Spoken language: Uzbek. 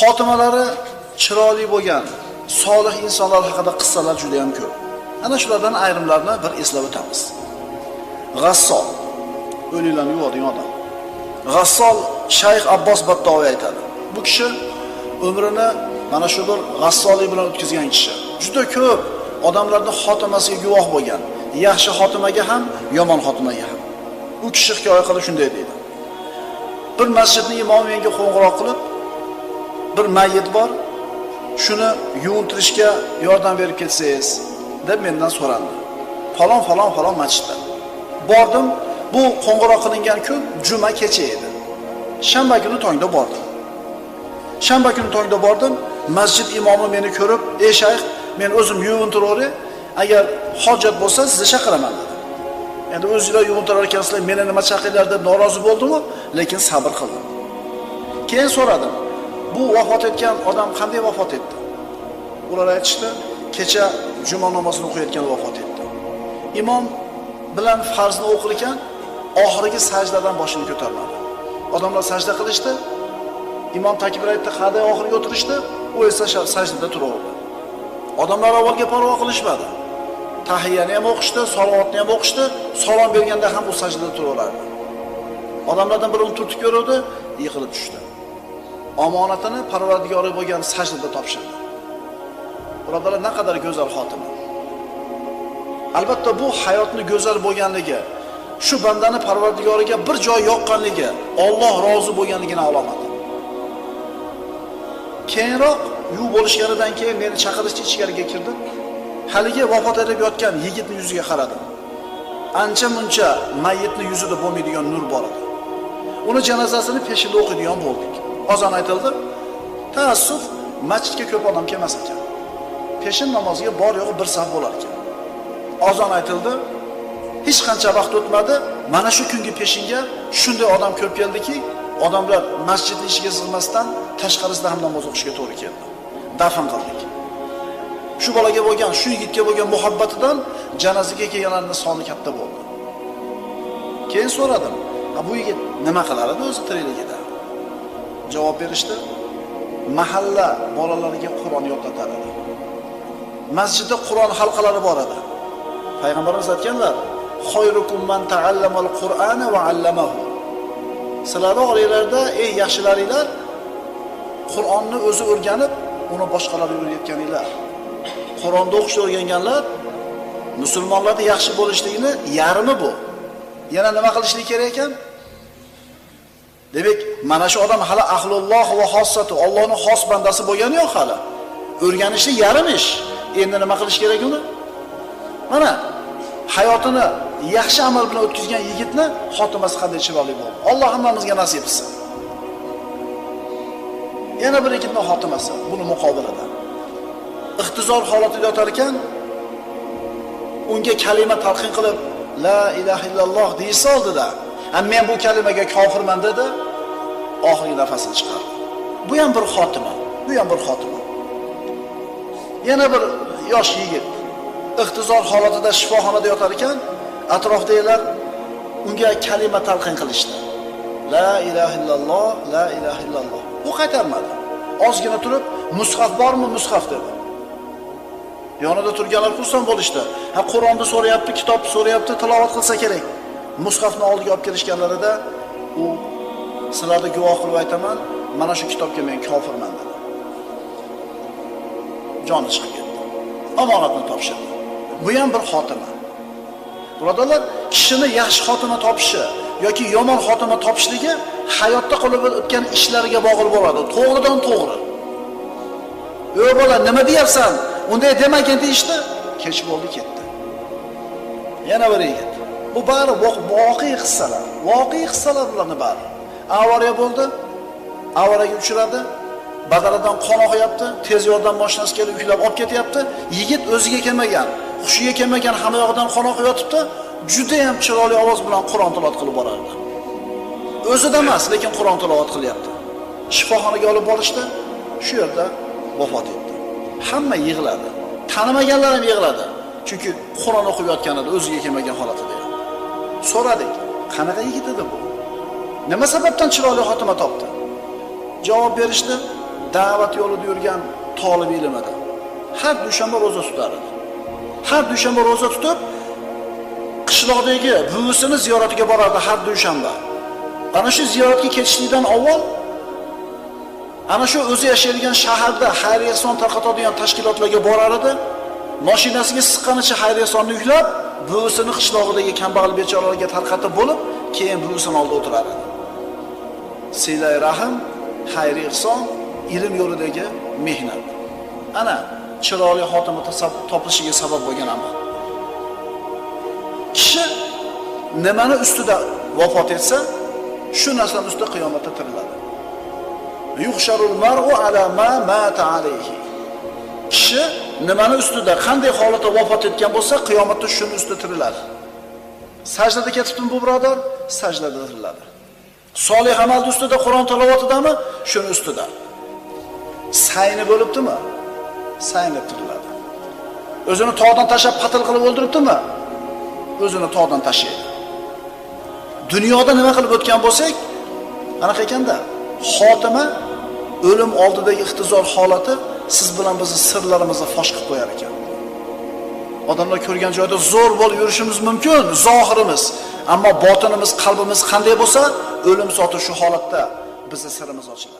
xotimalari chiroyli bo'lgan solih insonlar haqida qissalar juda ham ko'p. Ana shulardan ayrimlarini bir eslab o'tamiz. G'assol, o'liklarni yuvadigan odam. G'assol Shayx Abbos Battaviy aytadi. Bu kishi umrini mana shu bir g'assollik bilan o'tkazgan kishi. Juda ko'p odamlarning xotimasiga guvoh bo'lgan. Yaxshi xotimaga ham, yomon xotimaga ham. U kishi hikoya qilib shunday deydi. Bir masjidning imomi menga qo'ng'iroq qilib, bir mayyit bor, shuni yuvintirishga yordam berib ketsangiz deb mendan so'randi. Falon masjidda. Bordim, bu qo'ng'iroq qilingan kun juma kecha edi. Shanba kuni tongda bordim. Shanba kuni tongda bordim, masjid imomi meni ko'rib, "Ey shayx, men o'zim yuvintiraveri, agar hojat bo'lsa sizni chaqiraman" dedi. Endi o'zingizlar yuvintirar ekansizlar, meni nima chaqinglar deb norozi bo'ldim-ku, lekin sabr qildim. Keyin so'radim, bu vafot etgan odam qanday vafot etdi? Ular aytishdi, kecha juma namozini o'qiyotgan vafot etdi. Imom bilan farzni o'qir ekan, oxirgi sajdadan boshini ko'tarmadi. Odamlar sajda qilishdi. Imom takbir aytdi, qa'day oxiriga o'tirishdi, u esa sajdada turaverdi. Odamlar avvalga parvo qilishmadi. Tahiyyani ham o'qishdi, salovatni ham o'qishdi, salom berganda ham u sajdada turaverardi. Odamlardan biri uni turtib ko'rdi, yiqilib tushdi. Omonatini Parvardigori bo'lgan sajdada topshirdi. Birodarlar, naqadar go'zal xotima. Albatta bu hayotning go'zal bo'lganligi, shu bandani Parvardigoriga bir joy yoqqanligi, Alloh rozi bo'lganligining alomati. Keyinroq yuv bo'lishganidan keyin meni chaqirishdi, ichkariga kirdim. Haligi vafot etib yotgan yigitning yuziga qaradim. Ancha-muncha mayyitning yuzida bo'lmaydigan nur bor edi. Uni janozasini peshinda o'qiydigan bo'ldik. Azon aytildi. Taassuf, masjidga ko'p odam kelmas ekan. Peshin namoziga bor yo'g'i bir saf bo'lar ekan. Azon aytildi. Hech qancha vaqt o'tmadi, mana shu kungi peshinga shunday odam ko'p keldiki, odamlar masjidning ichiga sig'masdan tashqarisida ham namoz o'qishga to'g'ri keldi. Dafn qildik. Shu bolaga bo'lgan, shu yigitga bo'lgan muhabbatidan janozaga kelganlarning soni katta bo'ldi. Keyin so'radim, bu yigit nima qilardi o'zi tirikligida? Javob berishdi, mahalla bolalariga Qur'on o'qitar edi. Masjidda Qur'on halqalari bor edi. Payg'ambarimiz aytganlar, "Xayrukum man ta'allamal Qur'ana va 'allamahu." Sizlarning oranglarda eng yaxshilaringlar Qur'onni o'zi o'rganib, uni boshqalarga o'rgatganinglar. Qur'onni o'qishni o'rganganlar musulmonlarning yaxshi bo'lishligini yarmi bu. Yana nima qilishlik kerak ekan? Demak, mana shu odam hali ahlulloh va xossatu, Allohning xos bandasi bo'lgani yo'q hali. O'rganishni yarim ish. Endi nima qilish kerak uni? Mana hayotini yaxshi amal bilan o'tkazgan yigitni xotimasi qanday chiroyli bo'ldi. Alloh hammamizga nasib etsin. Yana bir yigitning xotimasi buni muqobilida. Ixtizor holatida yotar ekan, unga kalima talqin qilib, la ilaha illalloh deysa oldida, men bu kalimaga kofirman dedi, oxirgi nafasini chiqardi. Bu ham bir xotima, bu ham bir xotima. Yana bir yosh yigit ixtizor holatida shifoxonada yotar ekan, atrofdagilar unga kalima talqin qilishdi. La ilaha illalloh, la ilaha illalloh. Bu qaytarmadi. Ozgina turib, mushaf bormi, mushaf dedi. Yonida turganlar xursand bo'lishdi. Qur'onni so'rayapti, kitob so'rayapti, tilovat qilsa kerak. Mushafni oldiga olib kelishganlarida u sizlarga guvoh qilib aytaman, mana shu kitobga men kofirman dedi. Joni chiqib ketdi. Omonatni topshirdi. Bu ham bir xotima. Birodarlar, kishini yaxshi xotima topishi yoki yomon xotima topishligi hayotda qolib o'tgan ishlariga bog'liq bo'ladi. To'g'ridan to'g'ri. "Ey bola, nima deyapsan? Unday demagin" deyishdi. Kech bo'ldi, ketdi. Yana bir yigit. Bu bari voqea qissalar. Voqea qissalar bularning bari. Avariya bo'ldi. Avariyaga uchradi. Badanidan qon oqyapti. Tez yordam mashinasi kelib yuklab olib ketyapti. Yigit o'ziga kelmagan, hushiga kelmagan, hamma yoqdan qon oqib yotibdi. Juda ham chiroyli ovoz bilan Qur'on tilovat qilib borardi. O'zida emas, lekin Qur'on tilovat qilyapti. Shifoxonaga olib borishdi. Shu yerda vafot etdi. Hamma yig'ladi. Tanimaganlar ham yig'ladi. Chunki Qur'on o'qib yotgan edi, o'ziga kelmagan holatida. So'radik, qanaqa yigit edi bu? Nima sababdan chiroyli xotima topdi? Javob berishdi. da'vat yo'lida yurgan talib ilm edi. Har dushanba roza tutar edi. Har dushanba roza tutib, qishloqdagi buvisini ziyoratiga borardi har dushanba. Ana shu ziyoratga ketishlikdan avval ana shu o'zi yashaydigan shaharda xayriya son tarqatadigan tashkilotlarga borar edi. Mashinasiga siqqanicha xayriya sonni yuklab, buvisini qishlog'idagi kambag'al bechoralarga tarqatib bo'lib, keyin buvisini oldida o'tirar edi. Silay rahim, xayriy ihson, ilm yo'lidagi mehnat. Ana chiroyli xotima topishiga sabab bo'lgan amal. Kishi nimani ustida vafot etsa, shu narsaning ustida qiyomatda tiriladi. Yuhsharul mar'u ala ma mata alayhi. Kishi nimani ustida, qanday holatda vafot etgan bo'lsa, qiyomatda shuni ustida tiriladi. Sajdada ketibdimi bu birodar? Sajdada tiriladi. Solih amal ustida, Qur'on tilovatidami? Shuni ustida. Sayni bo'libdimi? Sayni tiriladi. O'zini tog'dan tashlab qatl qilib o'ldiribdimi? O'zini tog'dan tashlaydi. Dunyoda nima qilib o'tgan bo'lsak, anaqa ekanda, xotima o'lim oldidagi ixtizor holati siz bilan bizning sirlarimizni fosh qilib qo'yar ekan. Odamlar ko'rgan joyda zo'r bo'lib yurishimiz mumkin, zohirimiz, ammo botinimiz, qalbimiz qanday bo'lsa, o'lim soti shu holatda bizning sirimiz ochiladi.